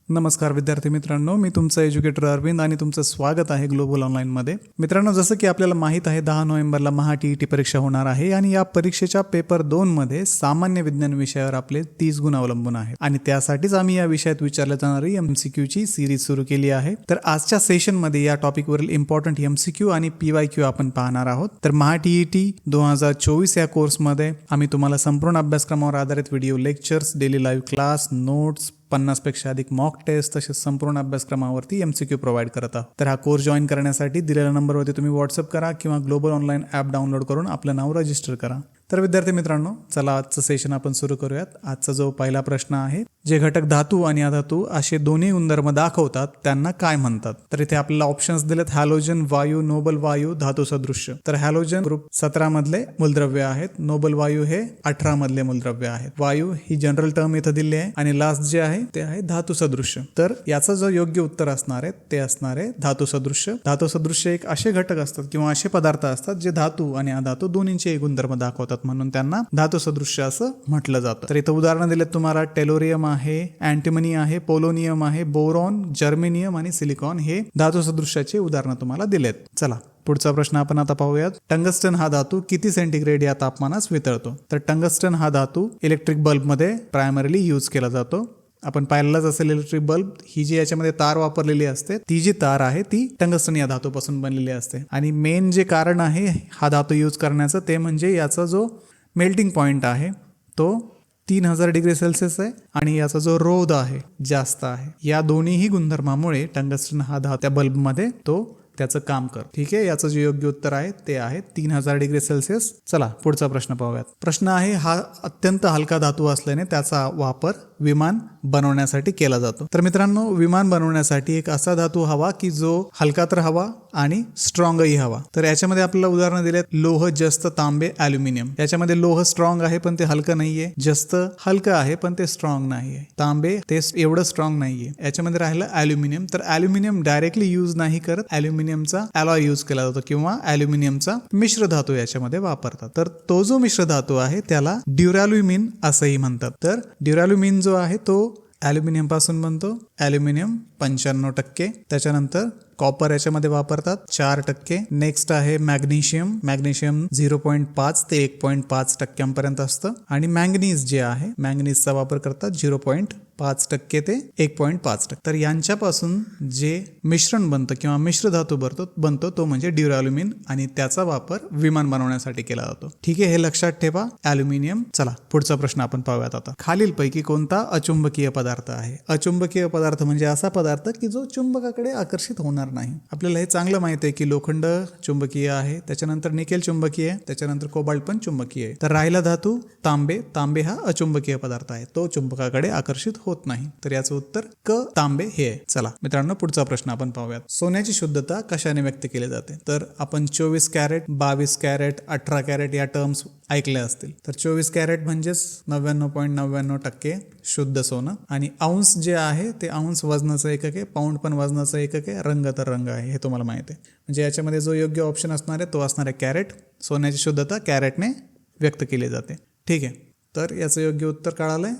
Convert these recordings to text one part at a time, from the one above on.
नमस्कार विद्यार्थी मित्रांनो, मी तुमचा एज्युकेटर अरविंद आणि तुमचं स्वागत आहे ग्लोबल ऑनलाईनमध्ये. मित्रांनो, जसं की आपल्याला माहीत आहे 10 नोव्हेंबरला महा TET परीक्षा होणार आहे आणि या परीक्षेच्या पेपर 2 मध्ये सामान्य विज्ञान विषयावर आपले 30 गुण अवलंबून आहेत आणि त्यासाठीच आम्ही या विषयात विचारल्या जाणारी MCQ ची सिरीज सुरू केली आहे. तर आजच्या सेशनमध्ये या टॉपिकवरील इम्पॉर्टंट MCQ आणि PYQ आपण पाहणार आहोत. तर महा TET 2024 या कोर्समध्ये आम्ही तुम्हाला संपूर्ण अभ्यासक्रमावर आधारित video lectures, daily live class, notes, 50 पेक्षा अधिक मॉक टेस्ट तसेच संपूर्ण अभ्यासक्रमावरती MCQ प्रोव्हाइड करत आहोत. तर हा कोर्स जॉईन करण्यासाठी दिलेल्या नंबरवरती तुम्ही व्हॉट्सअप करा किंवा ग्लोबल ऑनलाईन ॲप डाउनलोड करून आपलं नाव रजिस्टर करा. तर विद्यार्थी मित्रांनो, चला आजचं सेशन आपण सुरू करूयात. आजचा जो पहिला प्रश्न आहे, जे घटक धातू आणि अधातू असे दोन्ही गुणधर्म दाखवतात त्यांना काय म्हणतात? तर इथे आपल्याला ऑप्शन्स दिलेत: हॅलोजन वायू, नोबल वायू, धातू सदृश्य. तर हॅलोजन ग्रुप 17 मधले मूलद्रव्य आहेत, नोबल वायू हे 18 मधले मूलद्रव्य आहेत. वायू ही जनरल टर्म इथं दिली आहे आणि लास्ट जे आहे ते आहे धातू सदृश्य. तर याचं जो योग्य उत्तर असणार आहे ते असणार आहे धातू सदृश्य. धातू सदृश्य एक असे घटक असतात किंवा असे पदार्थ असतात जे धातू आणि अधातू दोन्हींचे गुणधर्म दाखवतात, म्हणून त्यांना धातू सदृश्य असं म्हटलं जातं. तर इथं उदाहरण दिलेत तुम्हाला: टेलोरियम आहे, अँटिमनी आहे, पोलोनियम आहे, बोरॉन, जर्मेनियम आणि सिलिकॉन हे धातू सदृश्याचे उदाहरणं तुम्हाला दिलेत. चला पुढचा प्रश्न आपण आता पाहूयात. टंगस्टन हा धातू किती सेंटीग्रेड या तापमानास वितळतो? तर टंगस्टन हा धातू इलेक्ट्रिक बल्बमध्ये प्रायमरीली यूज केला जातो. आपण पाहिलेलाच असेल, इलेक्ट्रिक बल्ब ही जी याच्यामध्ये तार वापरलेली असते ती जी तार आहे ती टंगस्टन या धातूपासून बनलेली असते. आणि मेन जे कारण आहे हा धातू यूज करण्याचं ते म्हणजे याचा जो मेल्टिंग पॉइंट आहे तो 3000 डिग्री सेल्सिअस आहे आणि याचा जो रोध आहे जास्त आहे. या दोन्हीही गुणधर्मामुळे टंगस्टन हा धातू त्या बल्बमध्ये तो त्याचं काम कर. ठीक आहे, याचं जे योग्य उत्तर आहे ते आहे 3000 डिग्री सेल्सिअस. चला पुढचा प्रश्न पाहूयात. प्रश्न आहे: हा अत्यंत हलका धातू असल्याने त्याचा वापर विमान बनवण्यासाठी केला जातो. तर मित्रांनो, विमान बनवण्यासाठी एक असा धातू हवा की जो हलका तर हवा आणि स्ट्रॉंगही हवा. तर याच्यामध्ये आपल्याला उदाहरणं दिलेत: लोह, जस्त, तांबे, ॲल्युमिनियम. याच्यामध्ये लोह स्ट्रॉंग आहे पण ते हलकं नाहीये, जस्त हलकं आहे पण ते स्ट्रॉंग नाहीये, तांबे ते एवढं स्ट्रॉंग नाहीये. याच्यामध्ये राहिलं ॲल्युमिनियम. तर ॲल्युमिनियम डायरेक्टली यूज नाही करत, ॲल्युमिनियमचा ॲलॉय यूज केला जातो किंवा ॲल्युमिनियमचा मिश्र धातू याच्यामध्ये वापरतात. तर तो जो मिश्र धातू आहे त्याला ड्युरॅल्युमिन असंही म्हणतात. तर ड्युरॅल्युमिन जो आहे तो ॲल्युमिनियम पासून बनतो. ॲल्युमिनियम 95%. त्याच्यानंतर कॉपर याच्यामध्ये वापरतात 4%. नेक्स्ट आहे मॅग्नेशियम. मॅग्नेशियम 0.5 ते 1.5% असतं. आणि मॅंगनीज जे आहे, मॅंगनीजचा वापर करतात 0.5% ते 1.5%. तर यांच्यापासून जे मिश्रण बनतं किंवा मिश्र धातू बनतो तो म्हणजे ड्युरॅल्युमिन आणि त्याचा वापर विमान बनवण्यासाठी केला जातो. ठीक आहे, हे लक्षात ठेवा, ॲल्युमिनियम. चला पुढचा प्रश्न आपण पाहूयात आता. खालीलपैकी कोणता अचुंबकीय पदार्थ आहे? अचुंबकीय पदार्थ म्हणजे असा पदार्थ की जो चुंबकाकडे आकर्षित होणार नाही. आपल्याला हे चांगलं माहिती आहे की लोखंड चुंबकीय आहे, त्याच्यानंतर निकेल चुंबकीय आहे, त्याच्यानंतर कोबाल्ट पण चुंबकीय आहे. तर राहिला धातू तांबे. तांबे हा अचुंबकीय पदार्थ आहे, तो चुंबकाकडे आकर्षित होत नाही. तर याचं उत्तर क, तांबे हे आहे. चला मित्रांनो, पुढचा प्रश्न आपण पाहूयात. सोन्याची शुद्धता कशाने व्यक्त केली जाते? तर आपण 24 कॅरेट, 22 कॅरेट, 18 कॅरेट या टर्म्स ऐकले असतील. तर 24 कॅरेट म्हणजेच 99.99% शुद्ध सोनं. आणि अंश जे आहे ते अंश वजनाचं एकक आहे, पाऊंड पण वजनाचं एकक आहे, रंग तर रंग आहे, हे तुम्हाला माहिती आहे. म्हणजे याच्यामध्ये जो योग्य ऑप्शन असणार आहे तो असणार आहे कॅरेट. सोन्याची शुद्धता कॅरेटने व्यक्त केली जाते. ठीक आहे, तर याचं योग्य उत्तर कळालंय.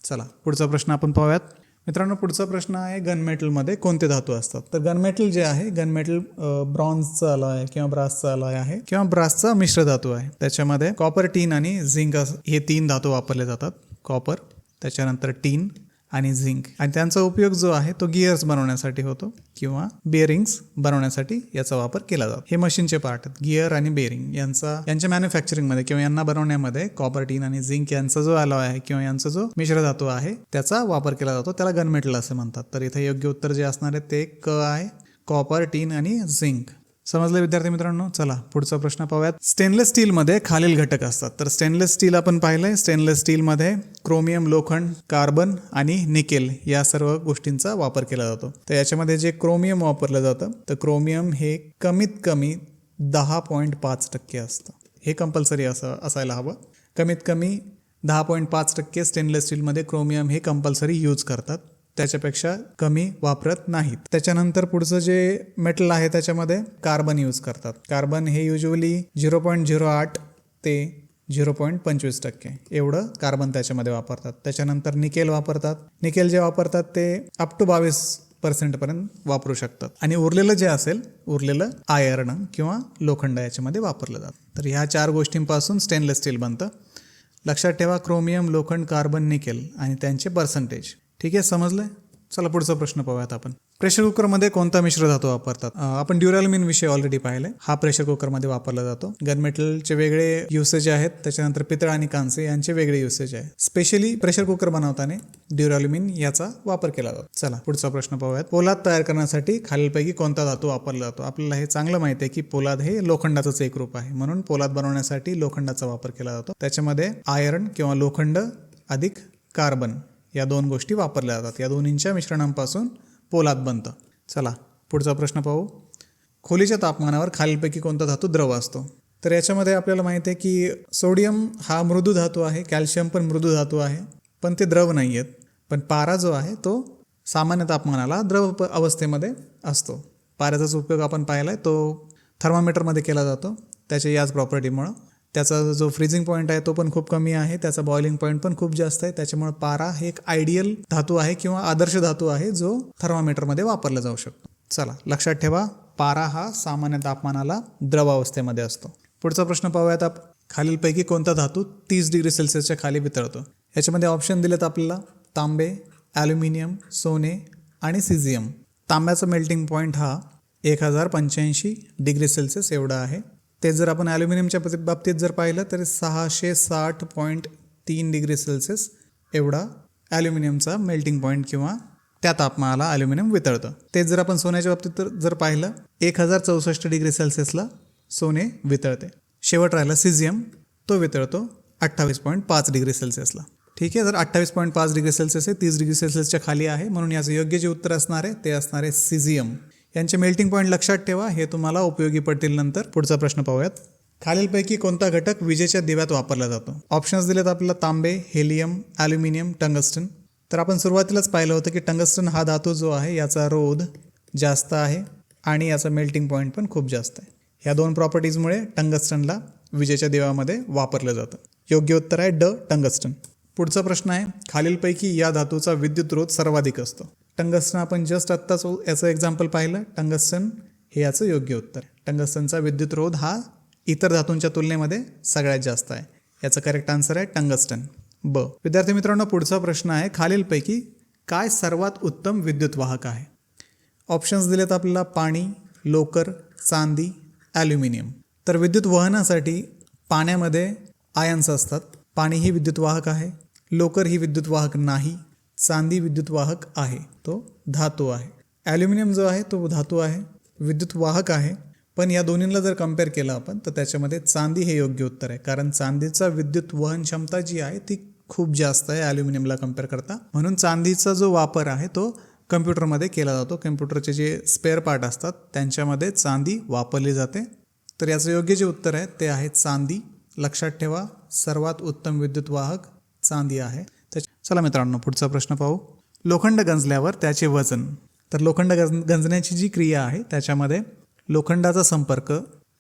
चला पुढचा प्रश्न आपण पाहूयात. मित्रांनो, पुढचा प्रश्न आहे: गनमेटलमध्ये कोणते धातू असतात? तर गनमेटल जे आहे, गनमेटल ब्रॉन्झचा अलॉय आहे किंवा ब्रासचा अलॉय आहे किंवा ब्रासचा मिश्र धातू आहे. त्याच्यामध्ये कॉपर, टीन आणि झिंक हे 3 धातू वापरले जातात. कॉपर, त्याच्यानंतर टीन आणि झिंक. आणि त्यांचा उपयोग जो आहे तो गिअर्स बनवण्यासाठी होतो किंवा बेअरिंग्स बनवण्यासाठी याचा वापर केला जातो. हे मशीनचे पार्ट आहेत, गिअर आणि बेअरिंग. यांच्या मॅन्युफॅक्चरिंगमध्ये किंवा यांना बनवण्यामध्ये कॉपर, टीन आणि झिंक यांचा जो अलॉय आहे किंवा यांचा जो मिश्र धातू आहे त्याचा वापर केला जातो. त्याला गनमेटल असे म्हणतात. तर इथे योग्य उत्तर जे असणार आहे ते क आहे, कॉपर, टीन आणि झिंक. समजलं विद्यार्थी मित्रांनो? चला पुढचा प्रश्न पाहूयात. स्टेनलेस स्टीलमध्ये खालील घटक असतात. तर स्टेनलेस स्टील आपण पाहिलंय. स्टेनलेस स्टीलमध्ये क्रोमियम, लोखंड, कार्बन आणि निकेल या सर्व गोष्टींचा वापर केला जातो. तर याच्यामध्ये जे क्रोमियम वापरलं जातं तर क्रोमियम हे कमीत कमी 10.5% असतं. हे कंपल्सरी असायला हवं. कमीत कमी 10.5% स्टेनलेस स्टीलमध्ये क्रोमियम हे कंपल्सरी यूज करतात, त्याच्यापेक्षा कमी वापरत नाहीत. त्याच्यानंतर पुढचं जे मेटल आहे त्याच्यामध्ये कार्बन यूज करतात. कार्बन हे युजली 0.08 ते 0.25% एवढं कार्बन त्याच्यामध्ये वापरतात. त्याच्यानंतर निकेल वापरतात. निकेल जे वापरतात ते अप टू 22% पर्यंत वापरू शकतात. आणि उरलेलं जे असेल, उरलेलं आयर्न किंवा लोखंड याच्यामध्ये वापरलं जातं. तर ह्या 4 गोष्टींपासून स्टेनलेस स्टील बनतं. लक्षात ठेवा, क्रोमियम, लोखंड, कार्बन, निकेल आणि त्यांचे पर्सेंटेज. ठीक आहे, समजलंय? चला पुढचा प्रश्न पाहूयात आपण. प्रेशर कुकरमध्ये कोणता मिश्र धातू वापरतात? आपण ड्युरॅल्युमिन विषय ऑलरेडी पाहिलाय. हा प्रेशर कुकरमध्ये वापरला जातो. गनमेटलचे वेगळे युसेज आहेत, त्याच्यानंतर पितळ आणि कांस्य यांचे वेगळे युसेज आहे. स्पेशली प्रेशर कुकर बनवताना ड्युरॅल्युमिन याचा वापर केला जातो. चला पुढचा प्रश्न पाहूयात. पोलाद तयार करण्यासाठी खालीलपैकी कोणता धातू वापरला जातो? आपल्याला हे चांगलं माहिती आहे की पोलाद हे लोखंडाचंच एक रूप आहे, म्हणून पोलाद बनवण्यासाठी लोखंडाचा वापर केला जातो. त्याच्यामध्ये आयर्न किंवा लोखंड अधिक कार्बन या 2 गोष्टी वापरल्या जातात. या दोन्हींच्या मिश्रणांपासून पोलाद बनतं. चला पुढचा प्रश्न पाहू. खोलीच्या तापमानावर खालीलपैकी कोणता धातू द्रव असतो? तर याच्यामध्ये आपल्याला माहिती आहे की सोडियम हा मृदू धातू आहे, कॅल्शियम पण मृदू धातू आहे, पण ते द्रव नाही आहेत. पण पारा जो आहे तो सामान्य तापमानाला द्रव अवस्थेमध्ये असतो. पाऱ्याचाच उपयोग आपण पाहिला आहे, तो थर्मामीटरमध्ये केला जातो त्याच्या याच प्रॉपर्टीमुळं. त्याचा जो फ्रीजिंग पॉईंट आहे तो पण खूप कमी आहे, त्याचा बॉइलिंग पॉईंट पण खूप जास्त आहे. त्याच्यामुळे पारा हे एक आयडियल धातू आहे किंवा आदर्श धातू आहे जो थर्मामीटरमध्ये वापरला जाऊ शकतो. चला लक्षात ठेवा, पारा हा सामान्य तापमानाला द्रव अवस्थेमध्ये असतो. पुढचा प्रश्न पाहूयात. खालीलपैकी कोणता धातू 30 डिग्री सेल्सिअसच्या खाली वितळतो? याच्यामध्ये ऑप्शन दिलेत आपल्याला: तांबे, ॲल्युमिनियम, सोने आणि सिझियम. तांब्याचा मेल्टिंग पॉईंट हा 1085 डिग्री सेल्सिअस एवढा आहे. ते जर आपण ॲल्युमिनियमच्या बाबतीत जर पाहिलं तर 660.3 डिग्री सेल्सिअस एवढा ॲल्युमिनियमचा मेल्टिंग पॉईंट किंवा त्या तापमानाला ॲल्युमिनियम वितळतं. तेच जर आपण सोन्याच्या बाबतीत जर पाहिलं 1064 डिग्री सेल्सिअसला सोने वितळते. शेवट राहिला सिझियम, तो वितळतो 28.5 डिग्री सेल्सिअसला. ठीक आहे, जर 28.5 डिग्री सेल्सिअस हे 30 डिग्री सेल्सिअसच्या खाली आहे, म्हणून याचं योग्य जे उत्तर असणार आहे ते असणार आहे सिझियम. यांचे मेल्टिंग पॉईंट लक्षात ठेवा, हे तुम्हाला उपयोगी पडतील नंतर. पुढचा प्रश्न पाहूयात. खालीलपैकी कोणता घटक विजेच्या दिव्यात वापरला जातो? ऑप्शन्स दिलेत आपल्याला: तांबे, हेलियम, ॲल्युमिनियम, टंगस्टन. तर आपण सुरुवातीलाच पाहिलं होतं की टंगस्टन हा धातू जो आहे याचा रोध जास्त आहे आणि याचा मेल्टिंग पॉईंट पण खूप जास्त आहे. ह्या 2 प्रॉपर्टीजमुळे टंगस्टनला विजेच्या दिव्यामध्ये वापरलं जातं. योग्य उत्तर आहे ड, टंगस्टन. पुढचा प्रश्न आहे: खालीलपैकी या धातूचा विद्युत रोध सर्वाधिक असतो? टंगस्टन आपण जस्ट आत्ताच याचं एक्झाम्पल पाहिलं, टंगस्टन हे याचं योग्य उत्तर. टंगस्टनचा विद्युत रोध हा इतर धातूंच्या तुलनेमध्ये सगळ्यात जास्त आहे. याचं करेक्ट आन्सर आहे टंगस्टन, ब. विद्यार्थी मित्रांनो, पुढचा प्रश्न आहे: खालीलपैकी काय सर्वात उत्तम विद्युत वाहक आहे? ऑप्शन्स दिलेत आपल्याला: पाणी, लोकर, चांदी, ॲल्युमिनियम. तर विद्युत वहनासाठी पाण्यामध्ये आयन्स असतात. पाणी ही विद्युत वाहक आहे, लोकर ही विद्युत वाहक नाही, चांदी विद्युत वाहक आहे, तो धातू आहे. ॲल्युमिनियम जो आहे तो धातू आहे, विद्युत वाहक आहे. पण या दोन्हींना जर कम्पेअर केलं आपण तर त्याच्यामध्ये चांदी हे योग्य उत्तर आहे, कारण चांदीचा विद्युत वहन क्षमता जी आहे ती खूप जास्त आहे ॲल्युमिनियमला कम्पेअर करता. म्हणून चांदीचा जो वापर आहे तो कम्प्युटरमध्ये केला जातो. कम्प्युटरचे जे स्पेअर पार्ट असतात त्यांच्यामध्ये चांदी वापरली जाते. तर याचं योग्य जे उत्तर आहे ते आहे चांदी. लक्षात ठेवा, सर्वात उत्तम विद्युत वाहक चांदी आहे. चला मित्रांनो, पुढचा प्रश्न पाहू. लोखंड गंजल्यावर त्याचे वजन. तर लोखंड गंजण्याची जी क्रिया आहे त्याच्यामध्ये लोखंडाचा संपर्क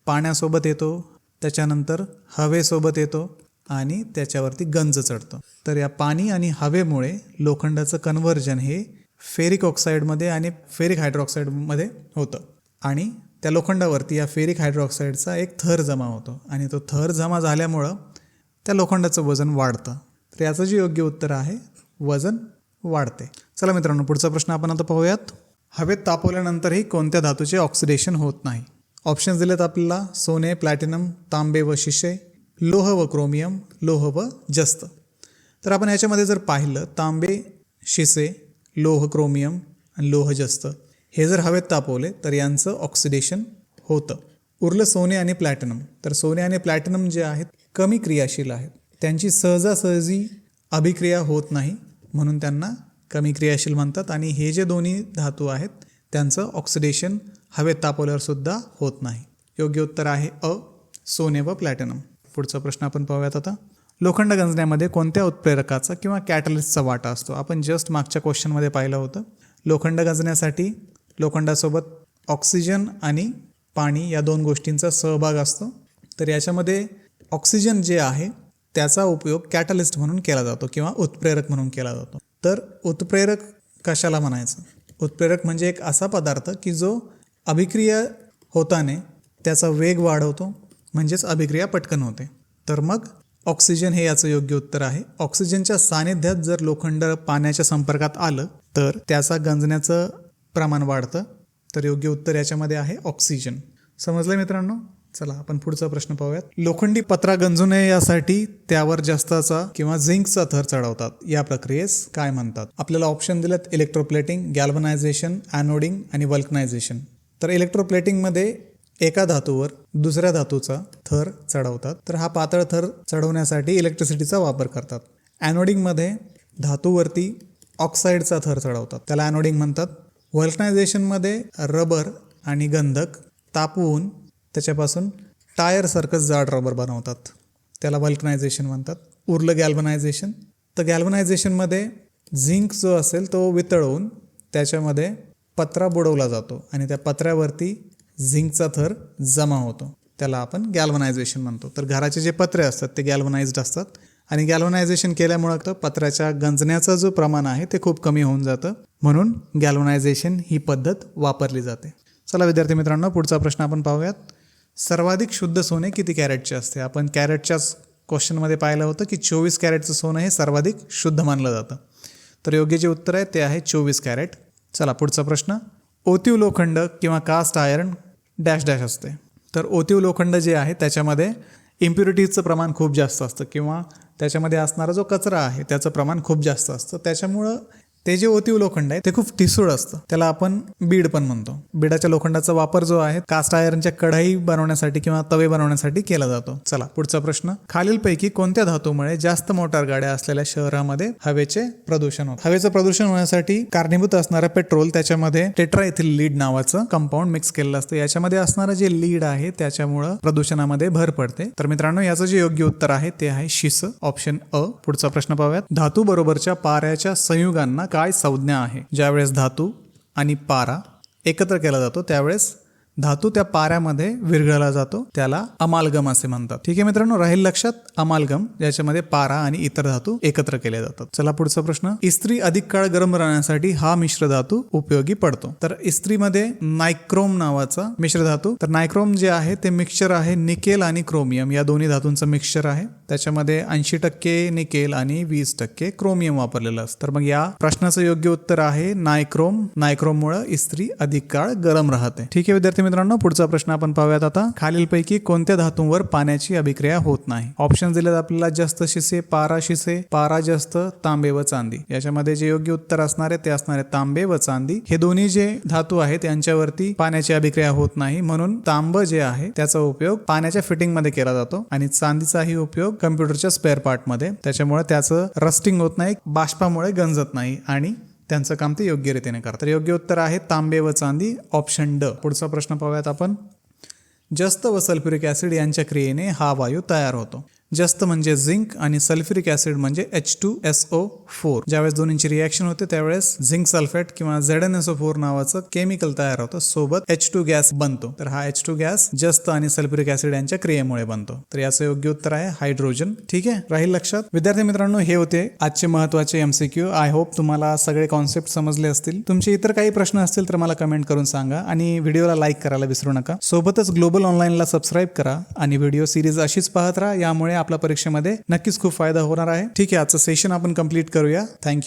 पाण्यासोबत येतो, त्याच्यानंतर हवेसोबत येतो आणि त्याच्यावरती गंज चढतो. तर या पाणी आणि हवेमुळे लोखंडाचं कन्व्हर्जन हे फेरिक ऑक्साईडमध्ये आणि फेरिक हायड्रॉक्साईडमध्ये होतं आणि त्या लोखंडावरती या फेरिक हायड्रॉक्साईडचा एक थर जमा होतो आणि तो थर जमा झाल्यामुळं त्या लोखंडाचं वजन वाढतं. तर याचं जे योग्य उत्तर आहे वजन वाढते. चला मित्रांनो, पुढचा प्रश्न आपण आता पाहूयात. हवेत तापवल्यानंतरही कोणत्या धातूचे ऑक्सिडेशन होत नाही? ऑप्शन्स दिलेत आपल्याला: सोने, प्लॅटिनम, तांबे व शिसे, लोह व क्रोमियम, लोह व जस्त. तर आपण याच्यामध्ये जर पाहिलं, तांबे, शिसे, लोह, क्रोमियम आणि लोह जस्त हे जर हवेत तापवले तर यांचं ऑक्सिडेशन होतं. उरलं सोने आणि प्लॅटिनम. तर सोने आणि प्लॅटिनम जे आहेत कमी क्रियाशील आहेत, त्यांची सहजासहजी अभिक्रिया होत नाही, म्हणून त्यांना कमी क्रियाशील म्हणतात. आणि हे जे दोन्ही धातू आहेत त्यांचं ऑक्सिडेशन हवेत तापवल्यावर सुद्धा होत नाही. योग्य उत्तर आहे अ, सोने व प्लॅटिनम. पुढचा प्रश्न आपण पाहूयात आता. लोखंड गंजण्यामध्ये कोणत्या उत्प्रेरकाचा किंवा कॅटलिस्टचा वाटा असतो? आपण जस्ट मागच्या क्वेश्चनमध्ये पाहिलं होतं. लोखंड गंजण्यासाठी लोखंडासोबत ऑक्सिजन आणि पाणी या 2 गोष्टींचा सहभाग असतो. तर याच्यामध्ये ऑक्सिजन जे आहे त्याचा उपयोग कॅटलिस्ट म्हणून केला जातो किंवा उत्प्रेरक म्हणून केला जातो. तर उत्प्रेरक कशाला म्हणायचं? उत्प्रेरक म्हणजे एक असा पदार्थ की जो अभिक्रिया होताने त्याचा वेग वाढवतो, म्हणजेच अभिक्रिया पटकन होते. तर मग ऑक्सिजन हे याचं योग्य उत्तर आहे. ऑक्सिजनच्या सानिध्यात जर लोखंड पाण्याच्या संपर्कात आलं तर त्याचा गंजण्याचं प्रमाण वाढतं. तर योग्य उत्तर याच्यामध्ये आहे ऑक्सिजन. समजलं मित्रांनो? चला आपण पुढचा प्रश्न पाहूयात. लोखंडी पत्रा गंजू नये यासाठी त्यावर जस्ताचा किंवा झिंकचा थर चढवतात. या प्रक्रियेस काय म्हणतात? आपल्याला ऑप्शन दिलेत इलेक्ट्रोप्लेटिंग, गॅल्वनायझेशन, ॲनोडिंग आणि वल्कनायझेशन. तर इलेक्ट्रोप्लेटिंगमध्ये एका धातूवर दुसऱ्या धातूचा थर चढवतात. तर हा पातळ थर चढवण्यासाठी इलेक्ट्रिसिटीचा वापर करतात. ॲनोडिंगमध्ये धातूवरती ऑक्साईडचा थर चढवतात, त्याला ॲनोडिंग म्हणतात. वल्कनायझेशनमध्ये रबर आणि गंधक तापवून त्याच्यापासून टायरसारखं जाड रबर बनवतात, त्याला वल्कनायझेशन म्हणतात. उरलं गॅल्वनायझेशन. तर गॅल्वनायझेशनमध्ये झिंक जो असेल तो वितळवून त्याच्यामध्ये पत्रा बुडवला जातो आणि त्या पत्र्यावरती झिंकचा थर जमा होतो, त्याला आपण गॅल्वनायझेशन म्हणतो. तर घराचे जे पत्रे असतात ते गॅल्वनाइज्ड असतात आणि गॅल्वनायझेशन केल्यामुळं पत्र्याच्या गंजण्याचं जो प्रमाण आहे ते खूप कमी होऊन जातं, म्हणून गॅल्वनायझेशन ही पद्धत वापरली जाते. चला विद्यार्थी मित्रांनो, पुढचा प्रश्न आपण पाहूयात. सर्वाधिक शुद्ध सोने किती कॅरेटचे असते? आपण कॅरेटच्याच क्वेश्चनमध्ये पाहिलं होतं की 24 कॅरेटचं सोनं हे सर्वाधिक शुद्ध मानलं जातं. तर योग्य जे उत्तर आहे ते आहे 24 कॅरेट. चला पुढचा प्रश्न. ओतीव लोखंड किंवा कास्ट आयर्न डॅश डॅश असते. तर ओतीव लोखंड जे आहे त्याच्यामध्ये इम्प्युरिटीजचं प्रमाण खूप जास्त असतं किंवा त्याच्यामध्ये असणारा जो कचरा आहे त्याचं प्रमाण खूप जास्त असतं. त्याच्यामुळं ते जे ओतीव लोखंड आहे ते खूप ठिसूळ असतं, त्याला आपण बीड पण म्हणतो. बीडाच्या लोखंडाचा वापर जो आहे कास्ट आयर्नच्या कढाई बनवण्यासाठी किंवा तवे बनवण्यासाठी केला जातो. चला पुढचा प्रश्न. खालीलपैकी कोणत्या धातूमुळे जास्त मोटार गाड्या असलेल्या शहरामध्ये हवेचे प्रदूषण होते? हवेचं प्रदूषण होण्यासाठी कारणीभूत असणारं पेट्रोल, त्याच्यामध्ये टेट्राइथिल लीड नावाचं कंपाऊंड मिक्स केलेलं असतं. याच्यामध्ये असणारं जे लीड आहे त्याच्यामुळं प्रदूषणामध्ये भर पडते. तर मित्रांनो याचं जे योग्य उत्तर आहे ते आहे शिस, ऑप्शन अ. पुढचा प्रश्न पाहूयात. धातू बरोबरच्या पाऱ्याच्या संयुगांना काय संज्ञा आहे? ज्यावेळेस धातू आणि पारा एकत्र केला जातो त्यावेळेस धातू त्या पाऱ्यामध्ये विरघळला जातो, त्याला अमालगम असे म्हणतात. ठीक आहे मित्रांनो, राहील लक्षात अमालगम, ज्याच्यामध्ये पारा आणि इतर धातू एकत्र केले जातात. चला पुढचा प्रश्न. इस्त्री अधिक काळ गरम राहण्यासाठी हा मिश्र धातू उपयोगी पडतो. तर इस्त्रीमध्ये नायक्रोम नावाचा मिश्र धातू, तर नायक्रोम जे आहे ते मिक्सचर आहे निकेल आणि क्रोमियम या दोन्ही धातूंचं मिक्सचर आहे. त्याच्यामध्ये 80% निकेल आणि 20% क्रोमियम वापरलेलं असतं. तर मग या प्रश्नाचं योग्य उत्तर आहे नायक्रोम. नायक्रोममुळे इस्त्री अधिक काळ गरम राहते. ठीक आहे विद्यार्थी मित्रांनो, पुढचा प्रश्न आपण पाहूयात आता. खालीलपैकी कोणत्या धातूंवर पाण्याची अभिक्रिया होत नाही? ऑप्शन दिलेत आपल्याला जस्त शिसे, पारा शिसे, पारा जस्त, तांबे व चांदी. याच्यामध्ये जे योग्य उत्तर असणार आहे ते असणार आहे तांबे व चांदी. हे दोन्ही जे धातू आहेत त्यांच्यावरती पाण्याची अभिक्रिया होत नाही, म्हणून तांब जे आहे त्याचा उपयोग पाण्याच्या फिटिंग मध्ये केला जातो आणि चांदीचाही उपयोग कम्प्युटरच्या स्पेअर पार्ट मध्ये. त्याच्यामुळे त्याचं रस्टिंग होत नाही, बाष्पामुळे गंजत नाही आणि त्यांचं काम ते योग्य रीतीने करतात. तर योग्य उत्तर आहे तांबे व चांदी, ऑप्शन ड. पुढचा प्रश्न पाहूयात आपण. जस्त व सल्फ्युरिक ऍसिड यांच्या क्रियेने हा वायू तयार होतो. जस्त म्हणजे झिंक आणि सल्फ्युरिक ऍसिड म्हणजे H2SO4. ज्यावेळेस दोन्हींची रिॲक्शन होते त्यावेळेस झिंक सल्फेट किंवा ZnSO4 नावाचं केमिकल तयार होतं, सोबत H2 गॅस बनतो. तर हा H2 गॅस जस्त आणि सल्फ्युरिक ऍसिड यांच्या क्रियेमुळे बनतो. तर याचं योग्य उत्तर आहे हायड्रोजन. ठीक आहे, राहील लक्षात. विद्यार्थी मित्रांनो, हे होते आजचे महत्त्वाचे MCQ. आय होप तुम्हाला सगळे कॉन्सेप्ट समजले असतील. तुमचे इतर काही प्रश्न असतील तर मला कमेंट करून सांगा आणि व्हिडिओला लाईक करायला विसरू नका. सोबतच ग्लोबल ऑनलाईनला सबस्क्राईब करा आणि व्हिडिओ सिरीज अशीच पाहत राहा. यामुळे आपल्या परीक्षेमध्ये नक्कीच खूप फायदा होणार आहे. ठीक आहे, आजचं सेशन आपण कंप्लीट करूया. थँक्यू.